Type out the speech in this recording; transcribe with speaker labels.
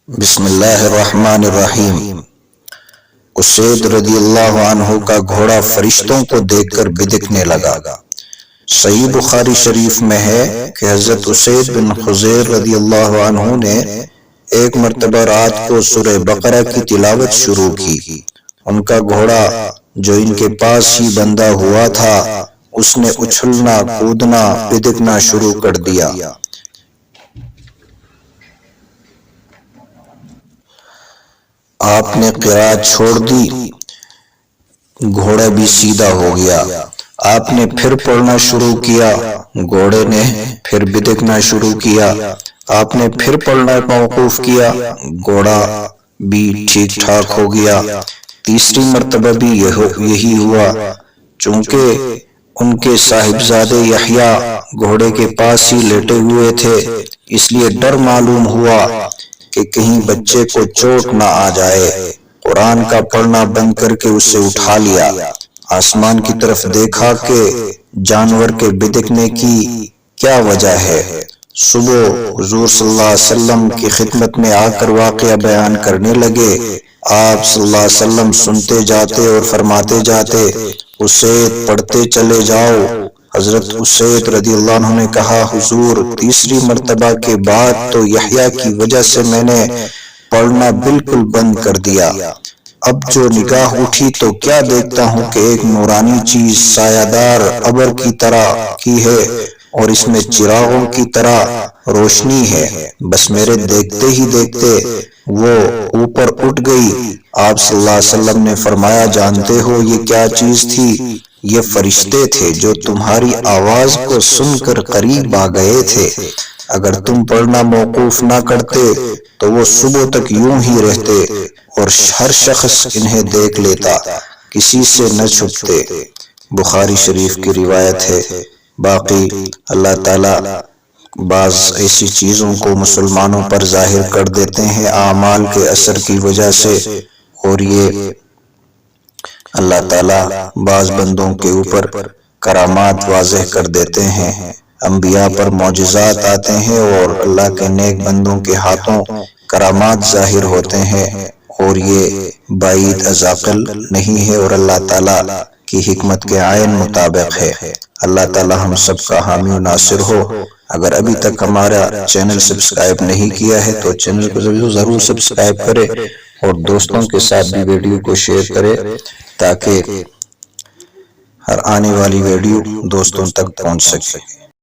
Speaker 1: بسم اللہ الرحمن الرحیم۔ اسید رضی اللہ عنہ کا گھوڑا فرشتوں کو دیکھ کر بدکنے لگا۔ صحیح بخاری شریف میں ہے کہ حضرت اسید بن خضیر رضی اللہ عنہ نے ایک مرتبہ رات کو سورہ بقرہ کی تلاوت شروع کی۔ ان کا گھوڑا جو ان کے پاس ہی بندھا ہوا تھا اس نے اچھلنا کودنا بدکنا شروع کر دیا۔ آپ نے قرات چھوڑ دی، گھوڑا بھی سیدھا ہو گیا۔ آپ نے پھر پڑھنا شروع کیا، گھوڑے نے پھر بدکنا شروع کیا۔ آپ نے پھر پڑھنا موقوف کیا، گھوڑا بھی ٹھیک ٹھاک ہو گیا۔ تیسری مرتبہ بھی یہی ہوا۔ چونکہ ان کے صاحبزادے یحییٰ گھوڑے کے پاس ہی لیٹے ہوئے تھے، اس لیے ڈر معلوم ہوا کہ کہیں بچے کو چوٹ نہ آ جائے۔ قرآن کا پڑھنا بند کر کے اسے اٹھا لیا، آسمان کی طرف دیکھا کہ جانور کے بدکنے کی کیا وجہ ہے۔ صبح حضور صلی اللہ علیہ وسلم کی خدمت میں آ کر واقعہ بیان کرنے لگے۔ آپ صلی اللہ علیہ وسلم سنتے جاتے اور فرماتے جاتے، اسید پڑھتے چلے جاؤ۔ حضرت اسید رضی اللہ عنہ نے کہا، حضور تیسری مرتبہ کے بعد تو یحییٰ کی وجہ سے میں نے پڑھنا بالکل بند کر دیا۔ اب جو نگاہ اٹھی تو کیا دیکھتا ہوں کہ ایک نورانی چیز سایہ دار ابر کی طرح کی ہے اور اس میں چراغوں کی طرح روشنی ہے۔ بس میرے دیکھتے ہی دیکھتے وہ اوپر اٹھ گئی۔ آپ صلی اللہ علیہ وسلم نے فرمایا، جانتے ہو یہ کیا چیز تھی؟ یہ فرشتے تھے جو تمہاری آواز کو سن کر قریب آ گئے تھے۔ اگر تم پڑھنا موقوف نہ کرتے تو وہ صبح تک یوں ہی رہتے اور ہر شخص انہیں دیکھ لیتا، کسی سے نہ چھپتے۔ بخاری شریف کی روایت ہے۔ باقی اللہ تعالیٰ بعض ایسی چیزوں کو مسلمانوں پر ظاہر کر دیتے ہیں اعمال کے اثر کی وجہ سے، اور یہ اللہ تعالیٰ بعض بندوں کے اوپر کرامات واضح کر دیتے ہیں۔ انبیاء پر معجزات آتے ہیں اور اللہ کے نیک بندوں کے ہاتھوں کرامات ظاہر ہوتے ہیں، اور یہ بعید از عقل نہیں ہے اور اللہ تعالیٰ کی حکمت کے عین مطابق ہے۔ اللہ تعالیٰ ہم سب کا حامی و ناصر ہو۔ اگر ابھی تک ہمارا چینل سبسکرائب نہیں کیا ہے تو چینل کو ضرور سبسکرائب کرے اور دوستوں کے ساتھ بھی ویڈیو کو شیئر کرے تاکہ ہر آنے والی ویڈیو دوستوں تک پہنچ سکے۔